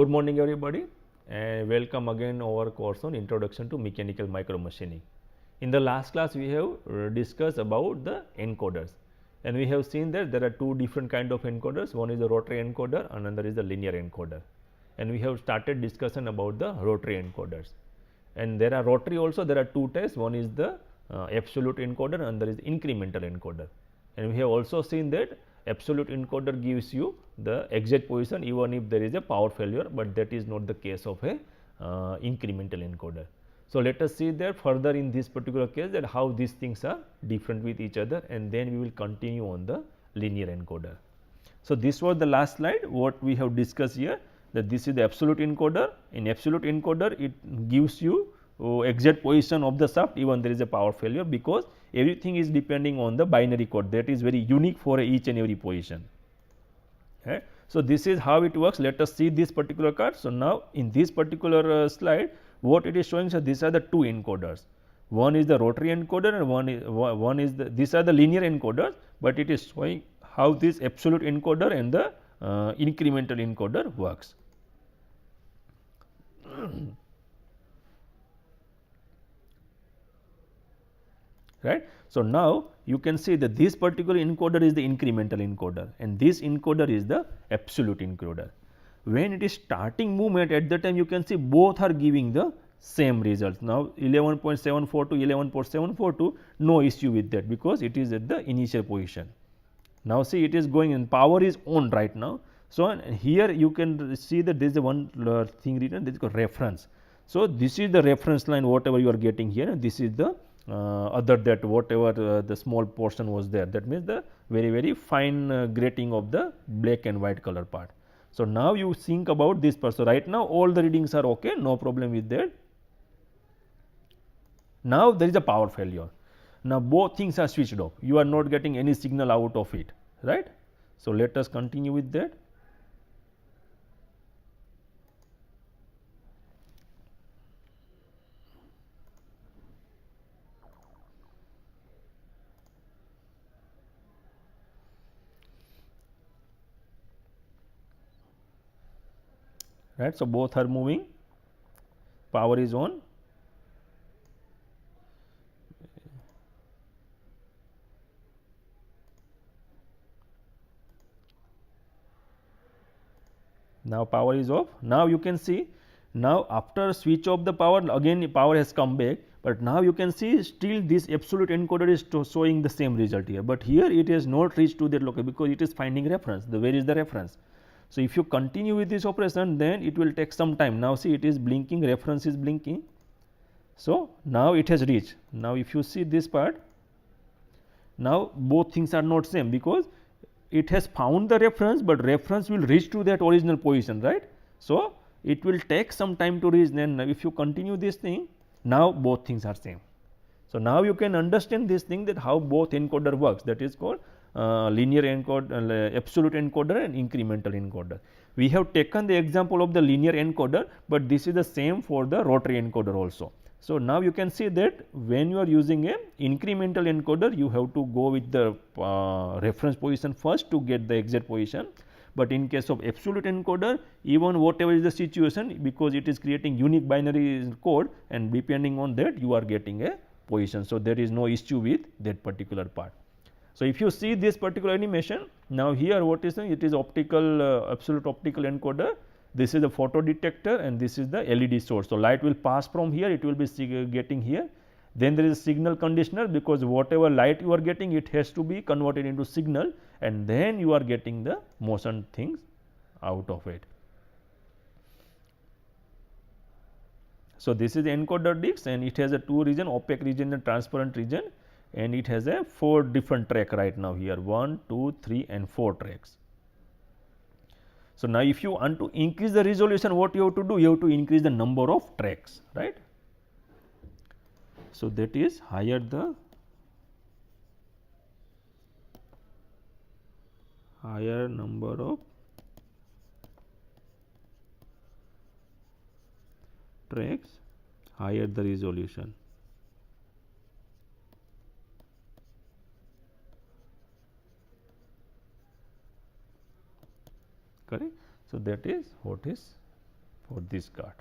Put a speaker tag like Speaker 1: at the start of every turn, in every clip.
Speaker 1: Good morning everybody and welcome again our course on Introduction to Mechanical Micro Machining. In the last class we have discussed about the encoders and we have seen that there are two different kind of encoders, one is the rotary encoder, another is the linear encoder, and we have started discussion about the rotary encoders. And there are rotary also, there are two types, one is the absolute encoder and there is incremental encoder, and we have also seen that absolute encoder gives you the exact position even if there is a power failure, but that is not the case of a incremental encoder. So, let us see there further in this particular case that how these things are different with each other, and then we will continue on the linear encoder. So, this was the last slide what we have discussed here, that this is the absolute encoder. In absolute encoder it gives you exact position of the shaft even there is a power failure, because everything is depending on the binary code that is very unique for each and every position. Okay. So, this is how it works. Let us see this particular card. So, now in this particular slide what it is showing, so these are the two encoders, one is the rotary encoder and one is the, these are the linear encoders, but it is showing how this absolute encoder and the incremental encoder works. Right. So, now you can see that this particular encoder is the incremental encoder and this encoder is the absolute encoder. When it is starting movement, at that time you can see both are giving the same results. Now, 11.74 to 11.742, no issue with that, because it is at the initial position. Now, see it is going and power is on right now. So, here you can see that there is a one thing written, this is called reference. So, this is the reference line whatever you are getting here, and this is the other that whatever the small portion was there, that means the very fine grating of the black and white color part. So, now you think about this part. So, right now all the readings are okay, no problem with that. Now, there is a power failure. Now, both things are switched off, you are not getting any signal out of it, right. So, let us continue with that. Right. So, both are moving, power is on. Now, power is off. Now, you can see now after switch off the power, again power has come back, but now you can see still this absolute encoder is showing the same result here, but here it has not reached to that location because it is finding reference, where is the reference. So, if you continue with this operation, then it will take some time. Now, see it is blinking, reference is blinking. So, now it has reached. Now, if you see this part, now both things are not same, because it has found the reference, but reference will reach to that original position, right. So, it will take some time to reach, then if you continue this thing, now both things are same. So, now you can understand this thing, that how both encoder works, that is called linear encoder, absolute encoder and incremental encoder. We have taken the example of the linear encoder, but this is the same for the rotary encoder also. So, now you can see that when you are using a incremental encoder, you have to go with the reference position first to get the exact position, but in case of absolute encoder, even whatever is the situation, because it is creating unique binary code, and depending on that you are getting a position. So, there is no issue with that particular part. So, if you see this particular animation, now here what is saying, it is optical absolute optical encoder, this is the photo detector and this is the LED source. So, light will pass from here, it will be getting here, then there is a signal conditioner, because whatever light you are getting, it has to be converted into signal, and then you are getting the motion things out of it. So, this is the encoder disc and it has a two region, opaque region and transparent region, and it has a 4 different track right now here, 1, 2, 3 and 4 tracks. So, now if you want to increase the resolution, what you have to do? You have to increase the number of tracks, right. So, that is higher the higher number of tracks, higher the resolution. Correct. So, that is what is for this card.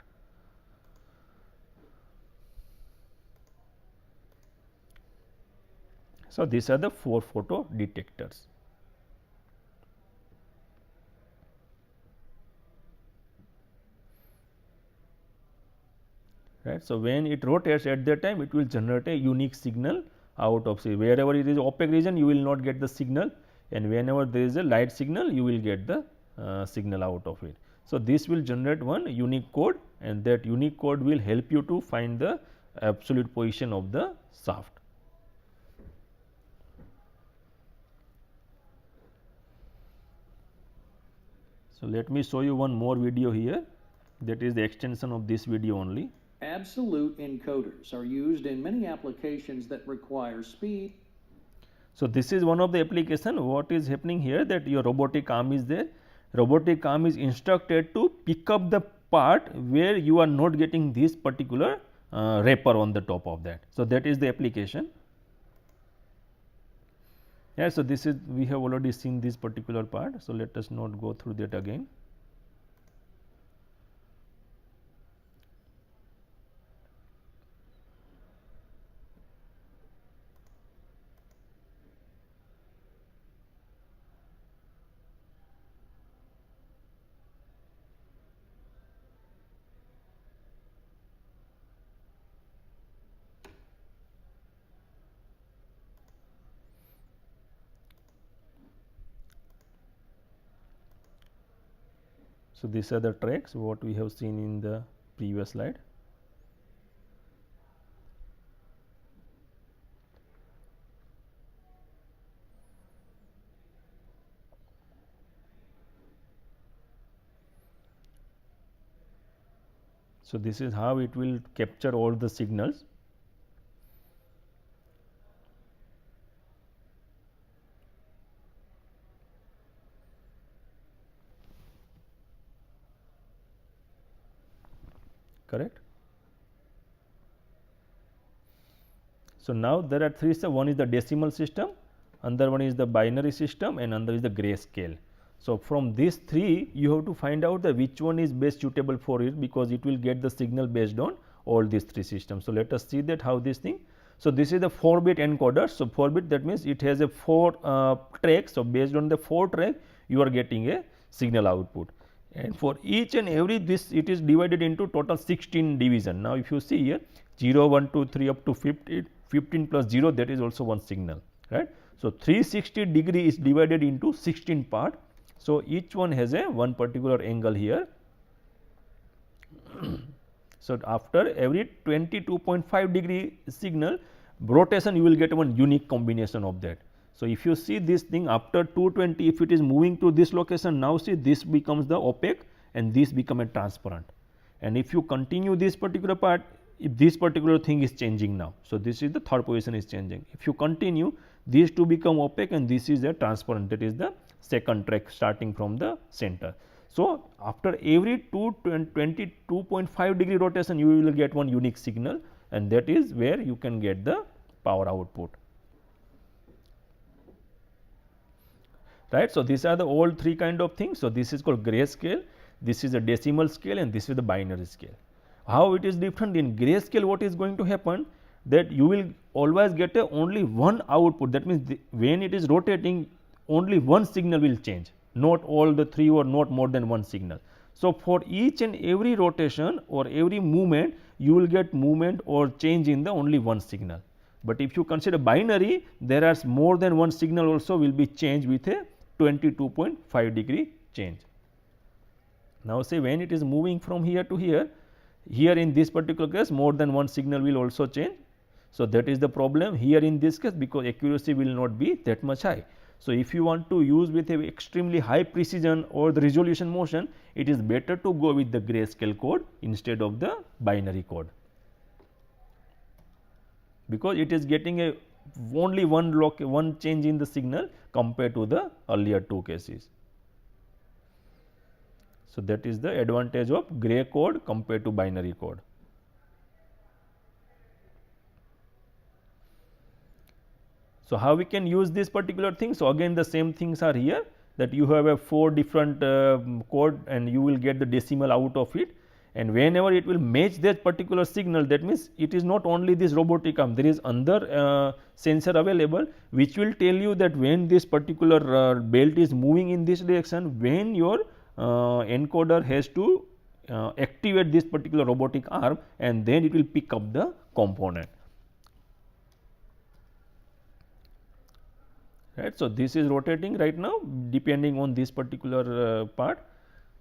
Speaker 1: So, these are the 4 photo detectors. Right. So, when it rotates at that time, it will generate a unique signal out of, say, wherever it is opaque region, you will not get the signal, and whenever there is a light signal, you will get the signal out of it. So, this will generate one unique code, and that unique code will help you to find the absolute position of the shaft. So, let me show you one more video here, that is the extension of this video only.
Speaker 2: Absolute encoders are used in many applications that require speed.
Speaker 1: So, this is one of the application. What is happening here, that your robotic arm is there. Robotic arm is instructed to pick up the part where you are not getting this particular wrapper on the top of that. So, that is the application. Yeah, so this is, we have already seen this particular part. So, let us not go through that again. So, these are the tracks what we have seen in the previous slide. So, this is how it will capture all the signals. Correct. So, now there are 3 systems. One is the decimal system, another one is the binary system, and another is the grayscale. So, from these 3 you have to find out the which one is best suitable for it, because it will get the signal based on all these 3 systems. So, let us see that how this thing. So, this is the 4-bit encoder. So, 4-bit, that means it has a 4 tracks. So, based on the 4 track you are getting a signal output, and for each and every this it is divided into total 16 division. Now, if you see here 0, 1, 2, 3 up to 15 plus 0, that is also one signal, right. So, 360 degree is divided into 16 part. So, each one has a one particular angle here. So, after every 22.5 degree signal rotation, you will get one unique combination of that. So, if you see this thing after 220, if it is moving to this location, now see this becomes the opaque and this become a transparent, and if you continue this particular part, if this particular thing is changing now. So, this is the third position is changing. If you continue, these two become opaque and this is a transparent, that is the second track starting from the center. So, after every 22.5 degree rotation, you will get one unique signal, and that is where you can get the power output. Right. So, these are the all 3 kind of things. So, this is called grayscale, this is a decimal scale, and this is the binary scale. How it is different in grayscale, what is going to happen, that you will always get a only one output, that means when it is rotating only one signal will change, not all the 3 or not more than one signal. So, for each and every rotation or every movement, you will get movement or change in the only one signal. But if you consider binary, there are more than one signal also will be changed with a 22.5 degree change. Now, say when it is moving from here to here, here in this particular case more than one signal will also change. So, that is the problem here in this case, because accuracy will not be that much high. So, if you want to use with a extremely high precision or the resolution motion, it is better to go with the grayscale code instead of the binary code, because it is getting a only one change in the signal compared to the earlier 2 cases. So, that is the advantage of gray code compared to binary code. So, how we can use this particular thing? So, again the same things are here, that you have a 4 different code and you will get the decimal out of it. and whenever it will match that particular signal, that means it is not only this robotic arm, there is another sensor available which will tell you that when this particular belt is moving in this direction, when your encoder has to activate this particular robotic arm, and then it will pick up the component. Right. So, this is rotating right now depending on this particular part.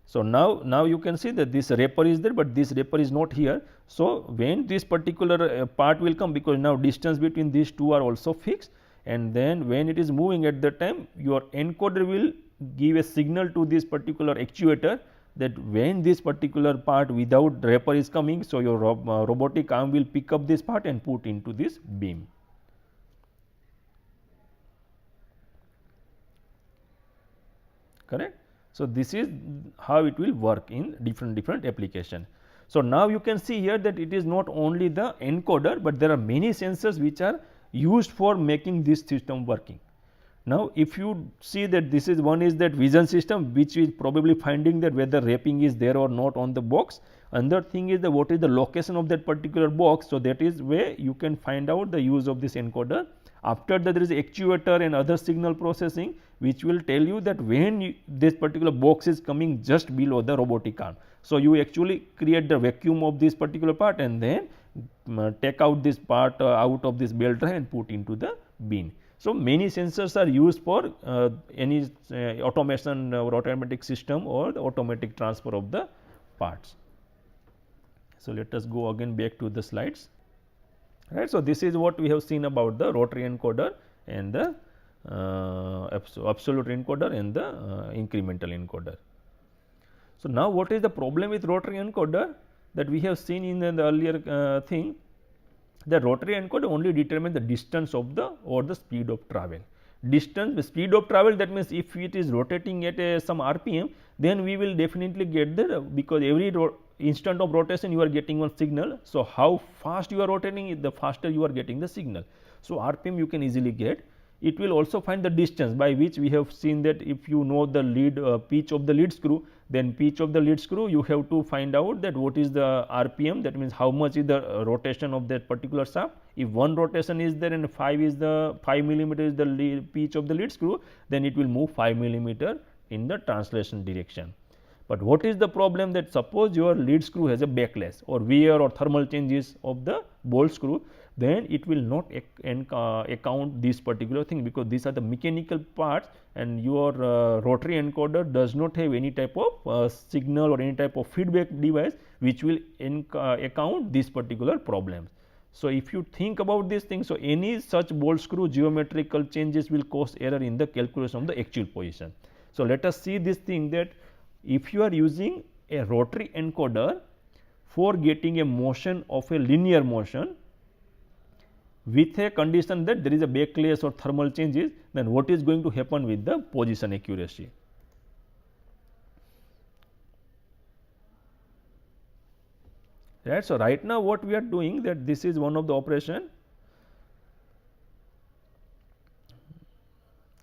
Speaker 1: So, now you can see that this wrapper is there, but this wrapper is not here. So, when this particular part will come, because now distance between these two are also fixed, and then when it is moving at that time, your encoder will give a signal to this particular actuator that when this particular part without wrapper is coming. So, your robotic arm will pick up this part and put into this beam. Correct. So, this is how it will work in different application. So, now you can see here that it is not only the encoder, but there are many sensors which are used for making this system working. Now, if you see that this is one is that vision system, which is probably finding that whether wrapping is there or not on the box. Another thing is the what is the location of that particular box. So, that is where you can find out the use of this encoder. After that, there is actuator and other signal processing, which will tell you that when this particular box is coming just below the robotic arm. So, you actually create the vacuum of this particular part and then take out this part out of this belt drive and put into the bin. So, many sensors are used for any automation or automatic system or the automatic transfer of the parts. So, let us go again back to the slides. Right. So, this is what we have seen about the rotary encoder and the absolute encoder and the incremental encoder. So, now what is the problem with rotary encoder that we have seen in the earlier thing? The rotary encoder only determines the distance of the or the speed of travel. Distance, the speed of travel, that means if it is rotating at some RPM, then we will definitely get the, because every instant of rotation you are getting one signal. So, how fast you are rotating, the faster you are getting the signal. So, RPM you can easily get. It will also find the distance, by which we have seen that if you know the lead pitch of the lead screw, then pitch of the lead screw you have to find out that what is the RPM, that means how much is the rotation of that particular shaft. If one rotation is there and 5 millimeter is the pitch of the lead screw, then it will move 5 millimeter in the translation direction. But what is the problem, that suppose your lead screw has a backlash or wear or thermal changes of the bolt screw, then it will not account this particular thing, because these are the mechanical parts and your rotary encoder does not have any type of signal or any type of feedback device which will account these particular problems. So, if you think about these things, so any such bolt screw geometrical changes will cause error in the calculation of the actual position. So, let us see this thing, that if you are using a rotary encoder for getting a motion of a linear motion with a condition that there is a backlash or thermal changes, then what is going to happen with the position accuracy? Right. So, right now what we are doing, that this is one of the operation.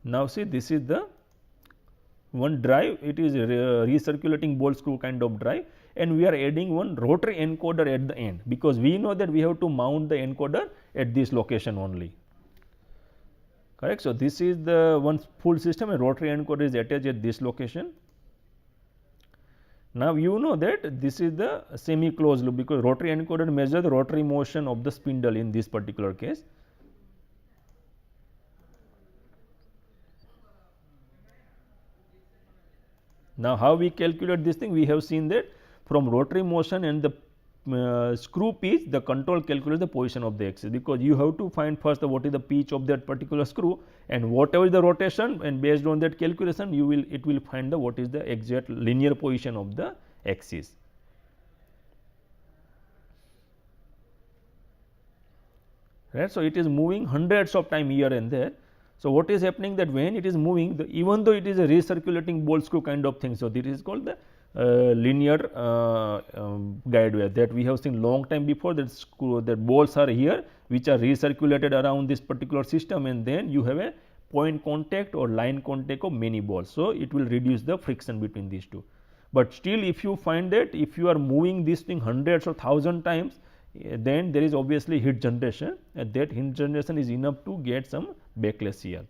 Speaker 1: Now, see, this is the one drive, it is a recirculating bolt screw kind of drive, and we are adding one rotary encoder at the end, because we know that we have to mount the encoder at this location only. Correct. So, this is the one full system, and rotary encoder is attached at this location. Now, you know that this is the semi closed loop, because rotary encoder measures the rotary motion of the spindle in this particular case. Now, how we calculate this thing? We have seen that from rotary motion and the screw pitch, the control calculates the position of the axis, because you have to find first what is the pitch of that particular screw, and whatever is the rotation, and based on that calculation it will find the what is the exact linear position of the axis. Right. So, it is moving hundreds of time here and there. So, what is happening, that when it is moving, even though it is a recirculating bolt screw kind of thing. So, this is called the linear guide wire, that we have seen long time before, that screw, that bolts are here which are recirculated around this particular system, and then you have a point contact or line contact of many bolts. So, it will reduce the friction between these two. but still if you find that if you are moving this thing hundreds or 1000 times, then there is obviously heat generation, and that heat generation is enough to get some backlash here.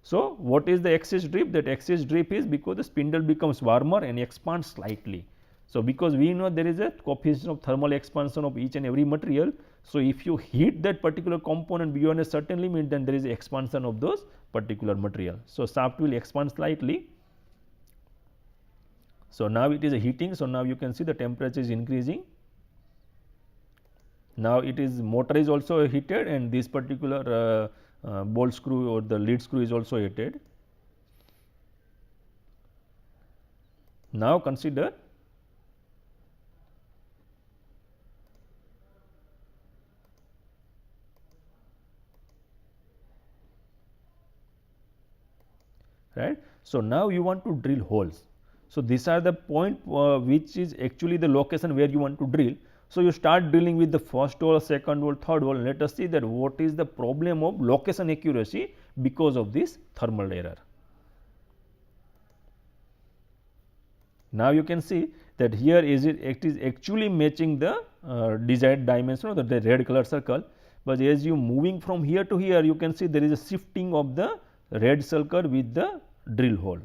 Speaker 1: So, what is the excess drift? That excess drift is because the spindle becomes warmer and expands slightly. So, because we know there is a coefficient of thermal expansion of each and every material. So, if you heat that particular component beyond a certain limit, then there is expansion of those particular material. So, shaft will expand slightly. So, now it is a heating. So, now you can see the temperature is increasing. Now, it is motor is also heated, and this particular bolt screw or the lead screw is also heated. Now, consider right. So, now you want to drill holes. So, these are the point which is actually the location where you want to drill. So, you start drilling with the first hole, second hole, third hole. Let us see that what is the problem of location accuracy because of this thermal error. Now, you can see that here it is actually matching the desired dimension, or the red color circle, but as you moving from here to here, you can see there is a shifting of the red circle with the drill hole.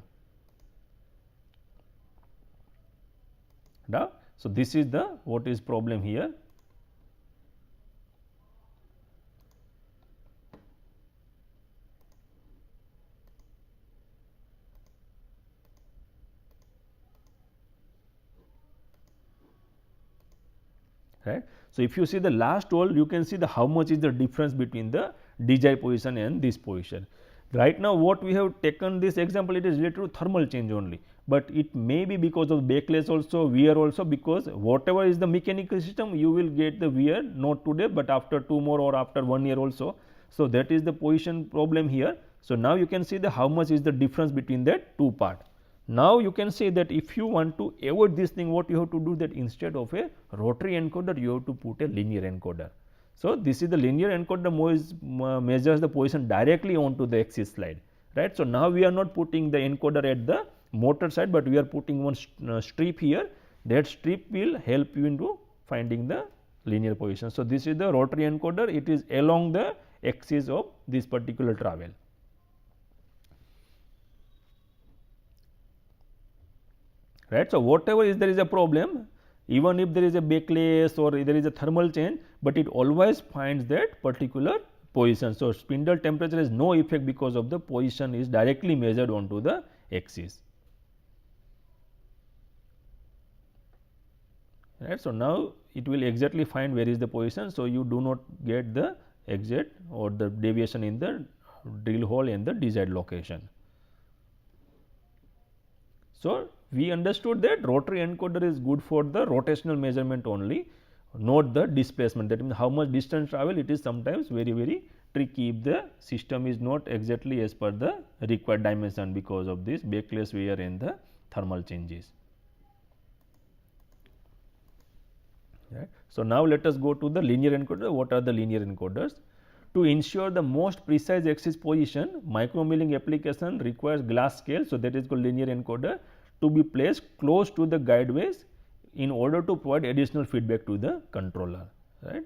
Speaker 1: Now, so this is the what is problem here. Right. So, if you see the last hole, you can see the how much is the difference between the desired position and this position. Right now, what we have taken this example, it is related to thermal change only, but it may be because of backlash also, wear also, because whatever is the mechanical system, you will get the wear not today, but after 2 more or after 1 year also. So, that is the position problem here. So, now you can see the how much is the difference between that two part. Now, you can say that if you want to avoid this thing, what you have to do, that instead of a rotary encoder, you have to put a linear encoder. So, this is the linear encoder measures the position directly onto the axis slide, right. So, now we are not putting the encoder at the motor side, but we are putting one strip here. That strip will help you into finding the linear position. So, this is the rotary encoder, it is along the axis of this particular travel. Right. So, whatever is there is a problem, even if there is a backlash or there is a thermal change, but it always finds that particular position. So, spindle temperature has no effect because of the position is directly measured onto the axis. Right. So, now it will exactly find where is the position. So, you do not get the exit or the deviation in the drill hole in the desired location. So, we understood that rotary encoder is good for the rotational measurement only, not the displacement. That means, how much distance travel, it is sometimes very tricky if the system is not exactly as per the required dimension because of this backlash wear and the thermal changes. Right. So, now let us go to the linear encoder. What are the linear encoders? To ensure the most precise axis position, micromilling application requires glass scale. So, that is called linear encoder to be placed close to the guideways in order to provide additional feedback to the controller. Right.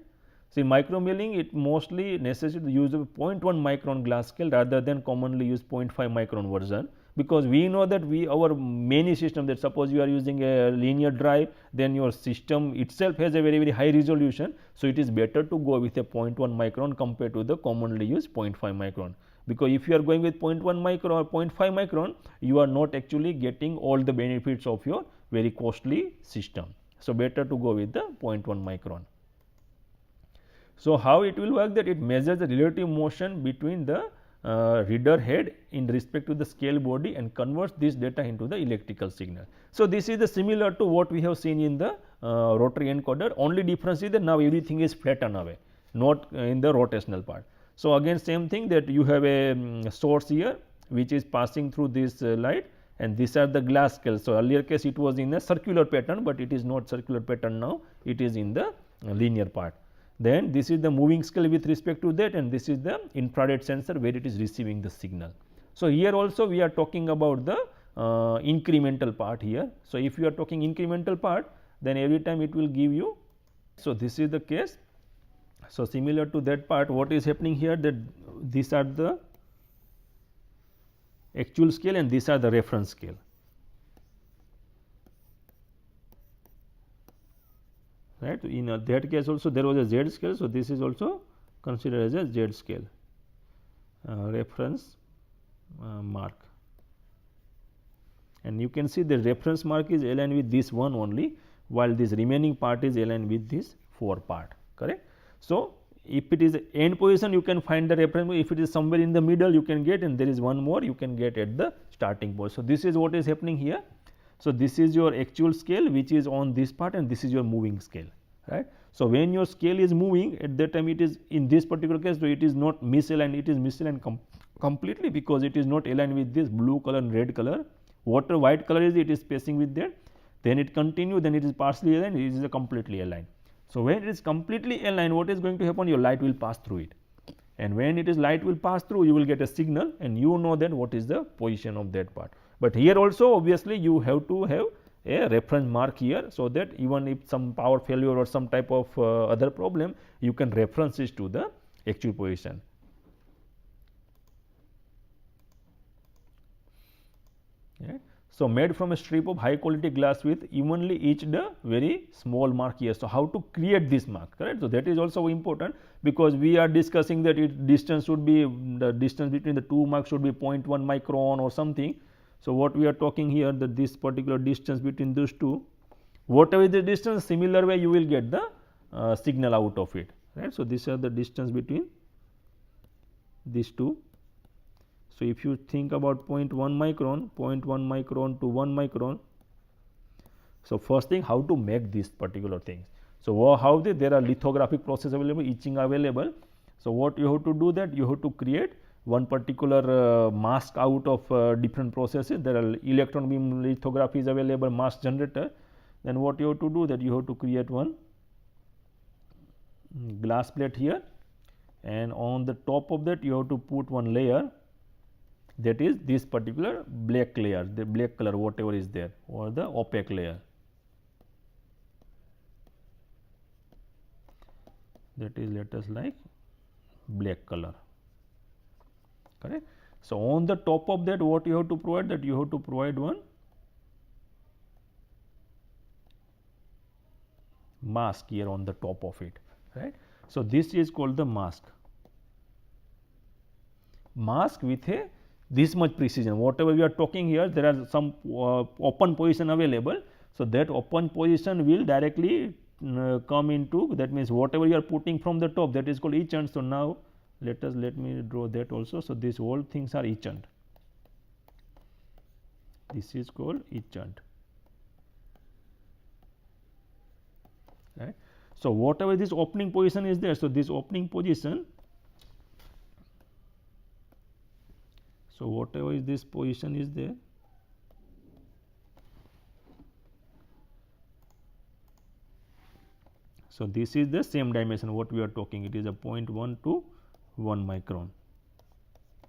Speaker 1: So, in micromilling, it mostly necessitates the use of 0.1 micron glass scale rather than commonly used 0.5 micron version, because we know that our many system, that suppose you are using a linear drive, then your system itself has a very high resolution. So, it is better to go with a 0.1 micron compared to the commonly used 0.5 micron, because if you are going with 0.1 micron or 0.5 micron, you are not actually getting all the benefits of your very costly system. So, better to go with the 0.1 micron. So, how it will work, that it measures the relative motion between the reader head in respect to the scale body and converts this data into the electrical signal. So, this is the similar to what we have seen in the rotary encoder, only difference is that now everything is flattened away, not in the rotational part. So, again same thing, that you have a source here which is passing through this light, and these are the glass scales. So, earlier case it was in a circular pattern, but it is not circular pattern now, it is in the linear part. Then this is the moving scale with respect to that, and this is the infrared sensor where it is receiving the signal. So, here also we are talking about the incremental part here. So, if you are talking incremental part, then every time it will give you. So, this is the case. So, similar to that part, what is happening here, that these are the actual scale and these are the reference scale. Right. In that case also there was a Z scale. So, this is also considered as a Z scale reference mark, and you can see the reference mark is aligned with this one only, while this remaining part is aligned with this 4 part, correct. So, if it is end position you can find the reference, if it is somewhere in the middle you can get, and there is one more you can get at the starting point. So, this is what is happening here. So, this is your actual scale which is on this part, and this is your moving scale, right. So, when your scale is moving, at that time it is in this particular case, so it is not misaligned, it is misaligned completely, because it is not aligned with this blue color and red color. Whatever white color is, it is spacing with that, then it continue, then it is partially aligned, it is a completely aligned. So, when it is completely aligned, what is going to happen, your light will pass through it, and when it is light will pass through, you will get a signal, and you know that what is the position of that part. But here also obviously you have to have a reference mark here, so that even if some power failure or some type of other problem, you can reference it to the actual position. Right. So, made from a strip of high quality glass with evenly eached very small mark here. So, how to create this mark, correct. So, that is also important, because we are discussing that it distance should be, the distance between the two marks should be 0.1 micron or something. So, what we are talking here, that this particular distance between those two, whatever is the distance, similar way you will get the signal out of it, right. So, these are the distance between these two. So, if you think about 0.1 micron to 1 micron. So, first thing, how to make this particular things. So, how there are lithographic process available, etching available. So, what you have to do, that you have to create one particular mask out of different processes. There are electron beam lithography is available, mask generator. Then what you have to do, that you have to create one glass plate here, and on the top of that you have to put one layer, that is this particular black layer, the black color whatever is there, or the opaque layer, that is, let us like black color, correct. So, on the top of that what you have to provide, that you have to provide one mask here on the top of it, right. So, this is called the mask with a this much precision. Whatever we are talking here, there are some open position available. So, that open position will directly come into, that means whatever you are putting from the top, that is called etchant. So, now let me draw that also. So, these whole things are etchant, this is called etchant, right. So, whatever this opening position is there, so this opening position, so whatever is this position is there, so this is the same dimension what we are talking, it is a 0.1 to 1 micron,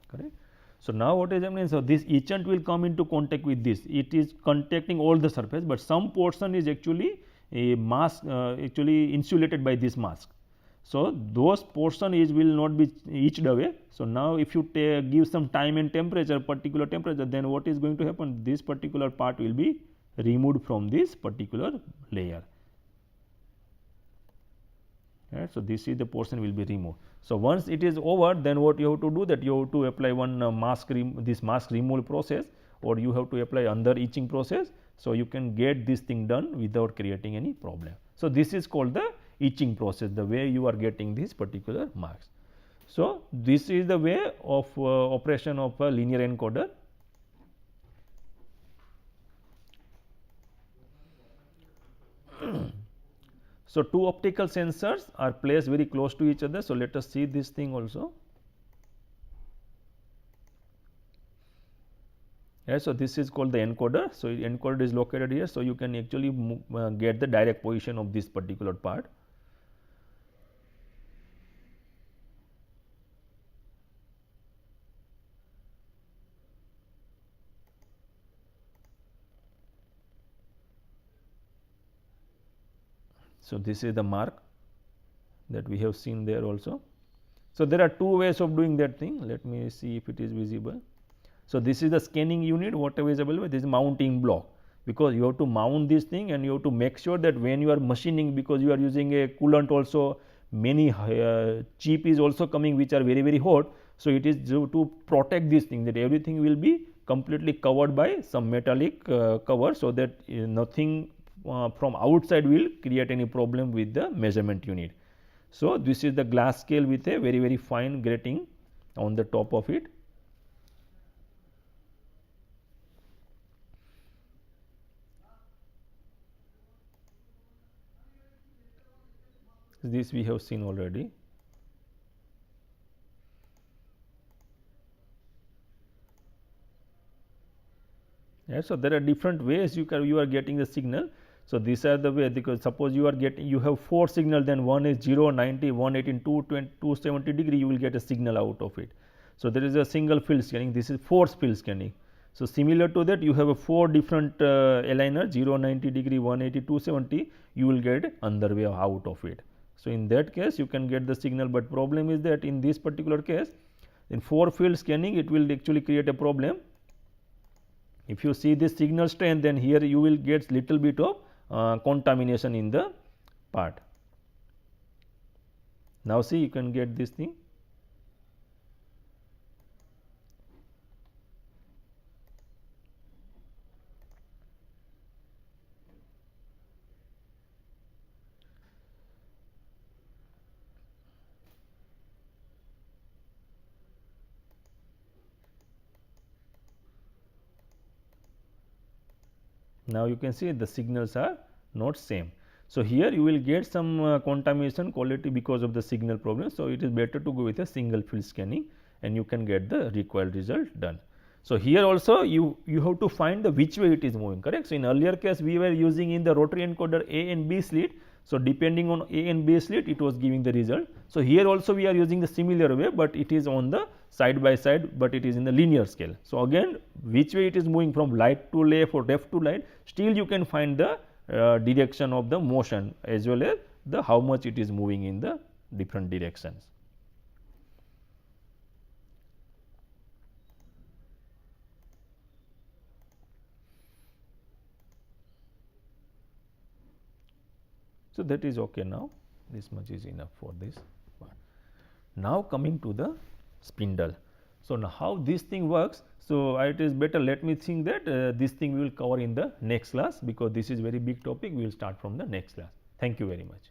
Speaker 1: correct. So, now what is happening, so this etchant will come into contact with this, it is contacting all the surface, but some portion is actually a mask, actually insulated by this mask. So, those portion is will not be etched away. So, now if you give some time and temperature, particular temperature, then what is going to happen, this particular part will be removed from this particular layer, right. So, this is the portion will be removed. So, once it is over, then what you have to do, that you have to apply one this mask removal process, or you have to apply under etching process. So, you can get this thing done without creating any problem. So, this is called the etching process, the way you are getting these particular marks. So, this is the way of operation of a linear encoder. So, two optical sensors are placed very close to each other. So, let us see this thing also. Yes, so, this is called the encoder. So, encoder is located here. So, you can actually get the direct position of this particular part. So, this is the mark that we have seen there also. So, there are two ways of doing that thing. Let me see if it is visible. So, this is the scanning unit whatever is available, this is mounting block, because you have to mount this thing and you have to make sure that when you are machining, because you are using a coolant also, many chip is also coming which are very hot. So, it is to protect this thing, that everything will be completely covered by some metallic cover, so that nothing from outside will create any problem with the measurement unit. So, this is the glass scale with a very fine grating on the top of it. This we have seen already. Yeah, so, there are different ways you are getting the signal. So, these are the way, because suppose you are getting, you have 4 signal, then one is 0, 90, 180, 220, 270 degree, you will get a signal out of it. So, there is a single field scanning, this is force field scanning. So, similar to that you have a 4 different aligner 0, 90 degree, 180, 270, you will get another way out of it. So, in that case you can get the signal, but problem is that in this particular case, in 4 field scanning it will actually create a problem. If you see this signal strength, then here you will get little bit of contamination in the part. Now, see, you can get this thing. Now, you can see the signals are not same. So, here you will get some contamination quality because of the signal problem. So, it is better to go with a single field scanning and you can get the required result done. So, here also you have to find the which way it is moving, correct. So, in earlier case we were using in the rotary encoder A and B slit. So, depending on A and B slit it was giving the result. So, here also we are using the similar way, but it is on the side by side, but it is in the linear scale. So, again which way it is moving from right to left or left to right, still you can find the direction of the motion as well as the how much it is moving in the different directions. So, that is okay now, this much is enough for this part. Now, coming to the spindle. So, now how this thing works. So, it is better, let me think that this thing we will cover in the next class, because this is very big topic, we will start from the next class. Thank you very much.